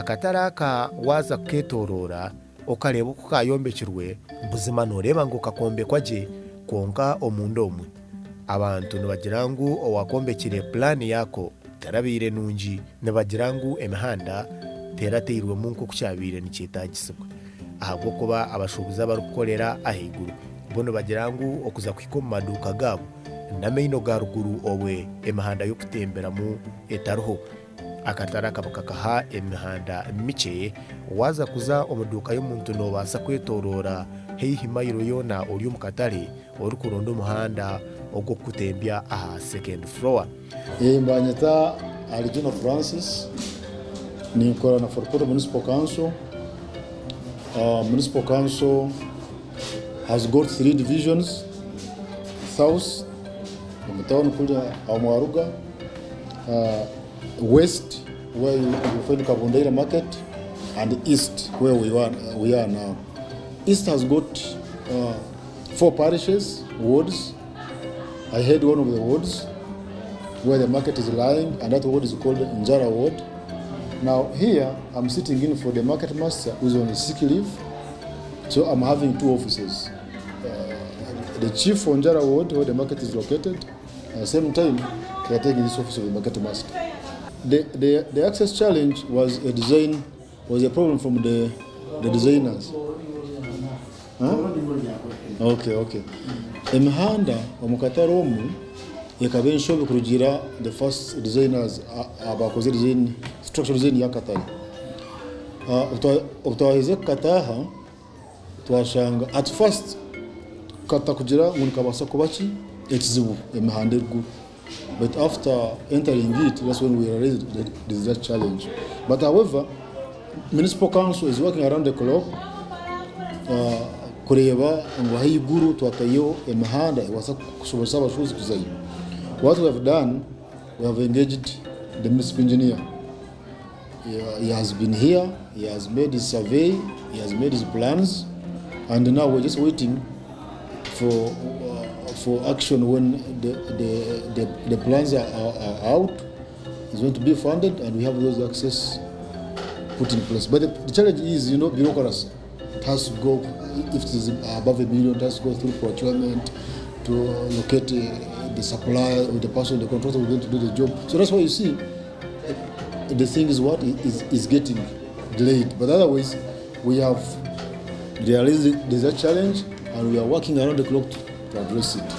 akataraka waza kuketorora okareba uko kayombekirwe buzima noreba ngo kakombekwa gye konka omundu omwe abantu nibagira ngu owakombekire plani yako terabire nungi nibagira ngu emihanda terateirwemu nko kukyabire nikyetagisibwa ahabwokuba abashubuzi abarukukorera ahaiguru bo nibagira ngu okuza kuhika omu maduuka gaabo n'amaino ga ruguru obwe emihanda y'okutemberamu etariho akataraka bakakaha emihanda mikye waza kuza omuduuka y'omuntu nobaasa kwetorora haihi mayiro yoona ori omu katare orikuronda omuhanda ogw'okutembya aha second floor. Mbanyeta Aligino Francis ninkora na Forporo Municipal Council. Municipal Council has got 3 divisions: South, Town Kulia Amwaruga, West, where you find Kabundeira Market, and East, where we are now. East has got 4 parishes, wards. I head one of the wards where the market is lying, and that ward is called Njara Ward. Now here, I'm sitting in for the market master who's on sick leave, so I'm having 2 offices. The chief for Njara Ward, where the market is located, at the same time, we are taking this office of the market master. The access challenge was a problem from the designers. Huh? Okay. Emihanda omukataro omu yakabe nshobe kurugira the first designers abakoze design structure design yakatari. Utaweze kataha twashanga at first kata kugira ngo kabasa kubaki ekizibu emihanda ergu, but after entering it, that's when we realized that there is that challenge. But however, Municipal Council is working around the clock. Kureba ngo hayiguru twatayo emihanda wasa kushobora abashuzi kuzayo. What we have done, we have engaged the municipal engineer. He has been here, he has made his survey, he has made his plans, and now we're just waiting for action when the plans are out. It's going to be funded, and we have those access put in place. But the challenge is, bureaucracy. It has to go, if it is above $1 million, it has to go through procurement to locate the supplier or the person, the contractor who is going to do the job. So that's why you see the thing is getting delayed. But otherwise, we have realized there's a challenge, and we are working around the clock to address it.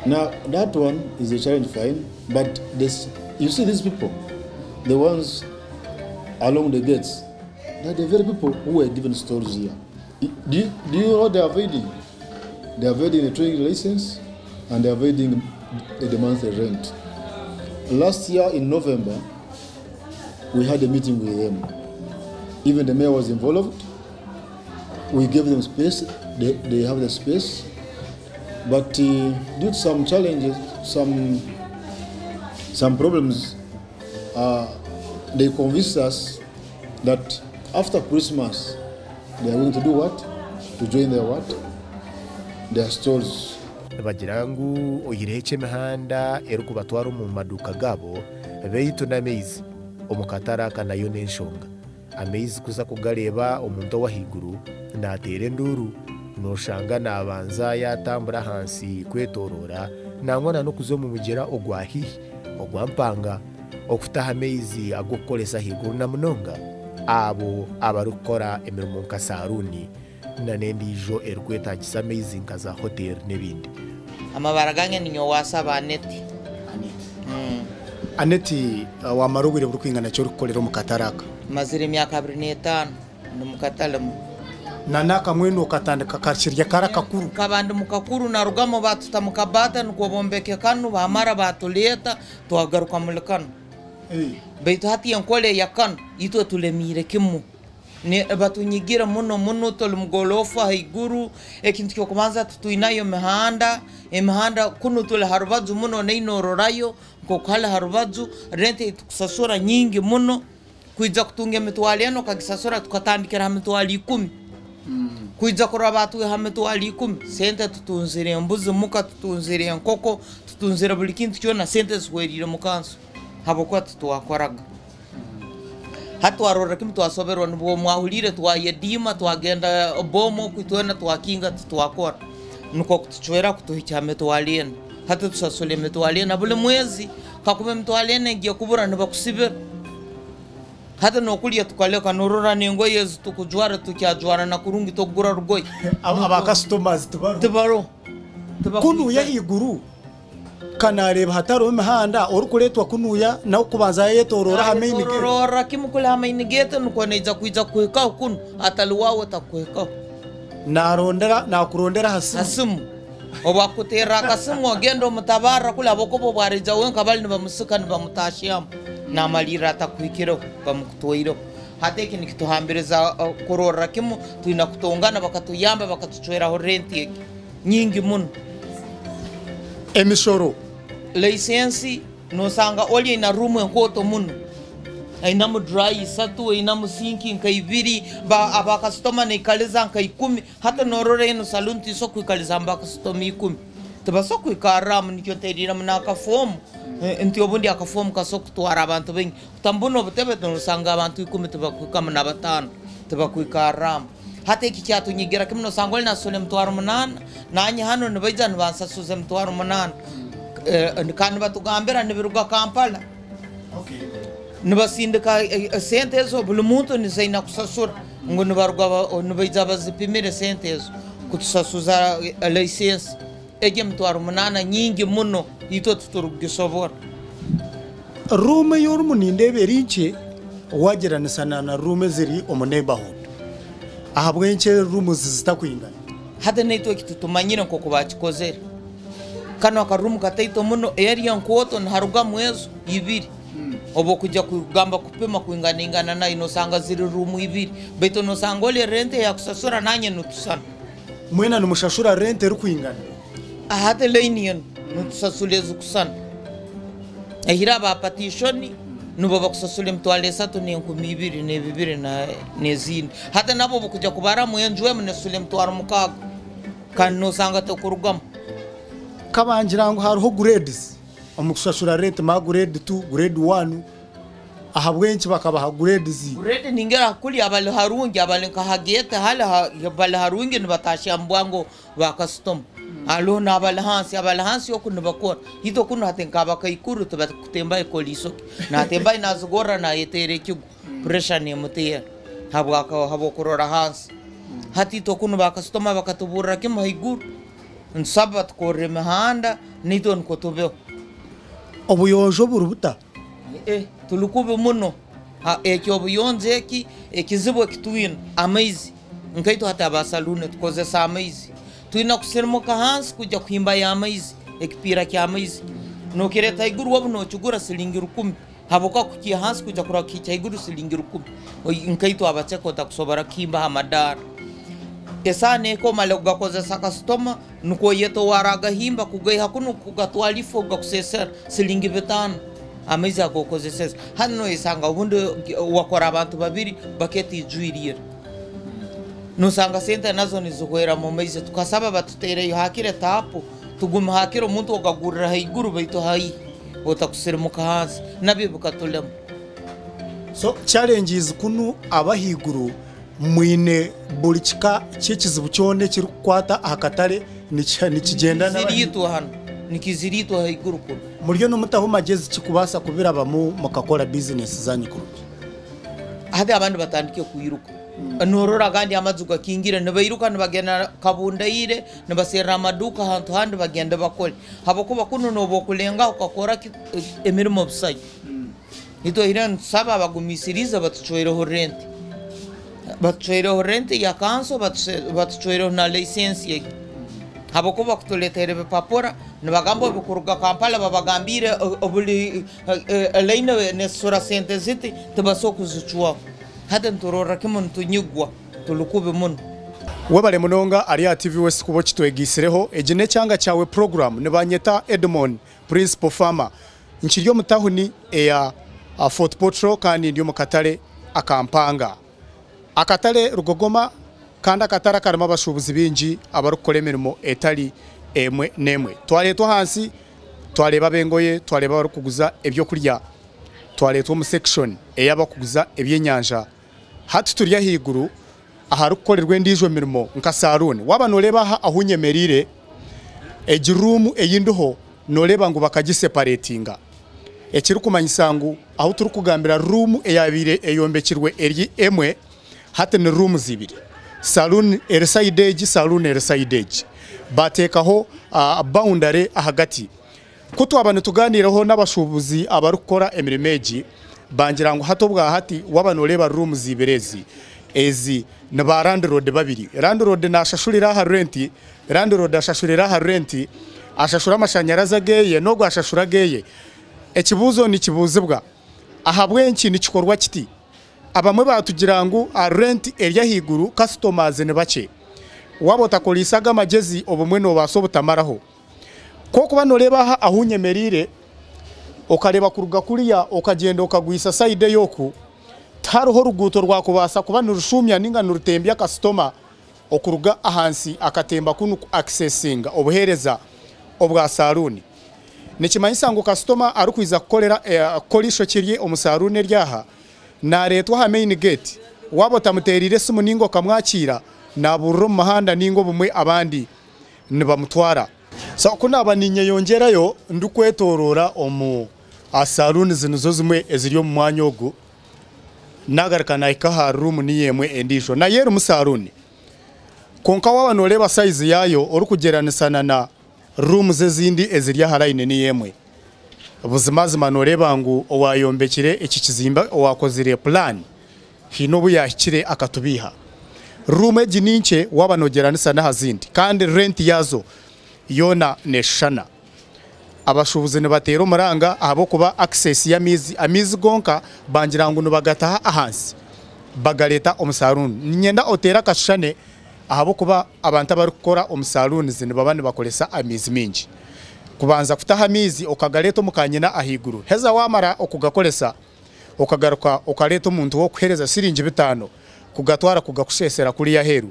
Now, that one is a challenge, fine, but you see these people, the ones along the gates, they're the very people who were given stores here. Do you know what they are evading? They are evading the trading license, and they are evading the monthly rent. Last year in November, we had a meeting with them. Even the mayor was involved. We gave them space. They have the space. But due to some challenges, some problems, they convinced us that after Christmas, they are going to do what? To join their stores. Bagira ngu oyireche emihanda erikubatwara mu maduuka gabo beitu n'amaizi omukataraka nayo n'enshonga. Amaizi kuza kugareba omuntu owahiguru nateera enduru noshanga nabanza yatambura hansi kwetorora nangwa n'okuza omu mugyera ogwahihi ogwampanga okutaha amaizi ag'okukoresa haiguru na munonga abo abarukora emirimo nka saruni na n'endiijo erikwetagisa amaizi nka za hoteri n'ebindi. Amabara gange ninyo wasaba Aneti. Aneti wamarugire burukwingana cyo rukolera mu kataraka. Mazire emyaka 25 mu katalamu. Nanaka mwenu okatandika karshirya karakakuru. Kabandi mukakuru na rugamo batuta mukabata nuko bombeke kanu bamara batuleta twagaruka mulekano. Beitu hati yankole yakano itwe tulemire kimu. Ne batunyigira muno tolumgolofa haiguru ekintu kyo kumanza tutuinayo emihanda kuno tule harubaju muno neinororayo ko kala harubaju rente tukusasura nyingi muno kuija kutunga mitwaliano kagisasura tukatandikira mitwali 10 kuija kurabatu ha mitwali 10 sente tutunzire mbuzi muka tutunzire nkoko tutunzire buli kintu kyona sente zwerire mukanso habo kwa tutwakoraga hatwarora kim twasoberwa nibwo mwahulire twayedima twagenda bomo kwitwena twakinga twakora nuko kutuchwera kutuhicha metwalien hata tusasole metwalien abule mwezi kakume metwalien ngiye kubura nibakusibira hata nokulia tukaleka norora nengo yezu tukujwara tukyajwara na kurungi togura rugoyi aba customers tibaro kunuya iguru kanareba hataro imihanda orukuletwa kunuya na kubanza yetorora hamaini gate torora kimukula hamaini gate nuko neja kuija kuheka kunu ataluwawe takuheka nakurondera hasimu obakutera kasimu ogendo mutabara kula bokobo bwarija wenka bali nibamusika nibamutashiyamo namalira atakuhikiro bamukutwiro hateki nikituhambiriza kurora kimu tuina kutongana bakatuyamba bakatuchwera renti nyingi muno emishoro license no sanga oli ina room enkoto muno aina mu dry satu ina mu sinki nkaibiri ba abaka stoma ne kaliza nkaikumi hata norore no salon tiso kuikaliza mbaka stomi 10 tabaso kuikaram nikyo terira mnaka form enti obundi akaform kasokutwara abantu bengi tambuno butebe no sanga abantu 10 tabakukama na batano tabakuikaram hata iki cyatu nyigira kimno sangol na sole mtwaro munana nanye hano nibaija nibansa suze mtwaro munana kandi batugambira nibiruga Kampala nibasindika sente zo buli muntu nizaina kusasura ngo nibaruga nibaija bazipimire sente zo kutusasuza license ege mtwaro munana nyingi muno ito tuturugisobora room yorumu nindebe rinche wagiranisa na room ziri omu neighborhood ahabwenche room zitakwingana hata neito kitutumanyire nko kubachikozera kano akarumu kataito muno area nkoto nharuga mwezo ibiri obo kujya kugamba kupima kuinganingana na inosanga ziri room ibiri beto no sangole rente ya kusasura nanye nutusana mwena numushashura rente rukwingana ahate leinion nutusasule zukusana ehira ba partition nubo bakusasule mtwale satu ni 12 ne 2 na nezini hata nabo bukujya kubara mwenjwe mnesule mtwaro mukaga kano sanga to kurugam kabangira ngo hariho grades omukusasura rent ma grade 2 grade 1 ahabwenchi bakabaha grades grade ningera kuli abali harungi abali kahageta hala abali harungi nibatashya mbwango ba custom alo na abali hansi okunu bakora hito kuno hatenka bakaikuru tubakutemba ekoliso na temba inazugora na yetere kigu pressure ne mutiya habo kurora hansi hati to kuno ba custom bakatubura kimahiguru nsabat kore mahanda nito nkotobeo obuyonjo burubuta tulukube muno ekyo obuyonje eki ekizibwe kitwin amazing nkaito hata basalune tukozesa amazing tuina kusirmuka hansi kujya kuhimba ya amazing ekipira kya amazing no kireta iguru wabno chugura silingi 10 haboka kukia hansi kujya kurakicha iguru silingi 10 nkaito abacheko takusobara kimba hamadara esane ko maloga kozesa customer nuko yeto waraga himba kugai hakunu kugatwalifo gakusesera silingi 5 amezi akokozesesa hano isanga ubundi wakora abantu babiri baketi juirira no sanga sente nazo nizukwera mu mezi tukasaba batutere hakire tapo tuguma hakiro umuntu okagurira haiguru baito hayi otakusirimuka hansi nabibuka tulemu so challenges kunu abahiguru mwine bulichika chikizibu cyone kirukwata akatare nikigenda n'abiritu hano nikiziritu haiguru kuno muryo no mutaho magezi kikubasa kubiraba mu kakora business zanyu kuru hade abandi batandike kuyiruka norora gandi amazuga kingira nibairuka nibagenda kabundaire nibasera amaduka hantu handi bagenda bakole haboko bakuno nobo kulenga ukakora emirimo busayi ito iran saba bagumisiriza batuchoiro rent batuchoiro rent ya kanso batuchoiro na license yake haboko bakutoletere papora nibagambo bikuruga Kampala babagambire obuli leina ne sura sente ziti tabasokuzuchwa hata ntorora kimon tunyugwa tulukube muno webale munonga Aria TV West kubo kitwegisireho ejine cyanga cyawe program ne banyeta Edmond principal farmer nchiryo mutahuni eya Fort Portal kandi ndiyo mukatale akampanga akatale rugogoma kandi akatara karimo abashubuzi bingi abarukore mirimo etali emwe nemwe twale to hansi twale babengoye twale barukuguza ebyo kurya twaletwa mu section eyabakuguza ebyenyanja hati turya higuru ahari gukorerwa indijo mirimo nka salon waba noreba aho unyemerire egirumu eyinduho noreba ngo bakagiseparatinga ekiri kumanyisangu aho turi kugambira room eyabire eyombekirwe eri emwe hati ni room zibiri salon erside salon erside batekaho boundary ahagati kutu abantu tuganiraho n'abashubuzi abarukora emirimeji bangira ngo hato bwa hati wabanoreba room zibirezi ezi na landlord babiri landlord nashashurira ha rent landlord ashashurira ha rent ashashura amashanyaraza geye no gwashashura geye ekibuzo ni kibuzibwa ahabwenki ni kikorwa kiti abamwe batugira ngo rent area higuru customers ne bace wabota kolisaga magezi obumwe no basobutamaraho koko banoreba aho unyemerire ukareba kuruga kuriya ukagenda ukagwisa side yoku taruho ruguto rwakubasa kuba nurushumya ninga nurutembya customer okuruga ahansi akatemba kunu accessinga obuhereza obwa saluni nikimanyisa ngo customer arukwiza kukolera kolisho kirye omusarune ryaha na retwa ha main gate wabota muterire simu ningo kamwakira na burro mahanda ningo bumwe abandi nibamutwara so kuna abaninye yongerayo ndukwetorora omu asaluni zinuzo zimwe eziryo mu mwanya ogu nagarikana ikaha room niyemwe endisho na yeru musaruni konka wabanoreba size yayo orukugeranisa na room zezindi ezirya haraine niyemwe buzimazima noreba ngo owayombekire iki kizimba owakozire plan hino buyakire akatubiha room egininche wabanogeranisa na hazindi kandi rent yazo yona neshana abashubuzi ne batera umuranga abo kuba access ya amizi gonka bangira ngo nubagataha ahansi bagaleta omusaruni nyenda otera kashane abo kuba abantu abarukora omusaruni zine babane bakolesa amizi mingi kubanza kutaha amizi okagaleta mukanyina ahiguru heza wamara okugakolesa okagaruka okaleta umuntu wo kuhereza siringi 5 kugatwara kugakushesera kuri ya heru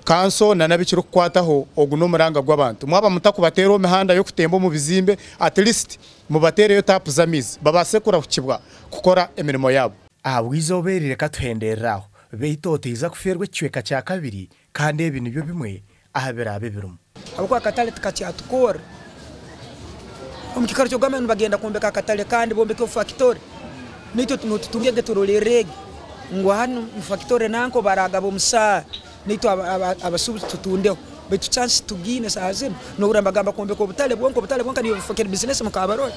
kanso na nabikiro kwataho oguno muranga gw'abantu mwaba mutakubatera omihanda yo kutemba mu bizimbe at least mubatere yo tapu zamizi babase kura kukibwa kukora emirimo yabo wizoberire katuhendereraho beitotiza kuferwe cyeka cya kabiri kandi ibintu byo bimwe ahabera abebirumo abako akatale tukacyatukora omukikaro cyo gamenu bagenda kumbeka akatale kandi bombeke factory nito tunutungege turolirege ngo hano factory nanko baraga bomusa nito abasubu tutundeho betu chance tugine sazino no urambagamba kumbeka obutale bwonko niyo fakir business mukabaro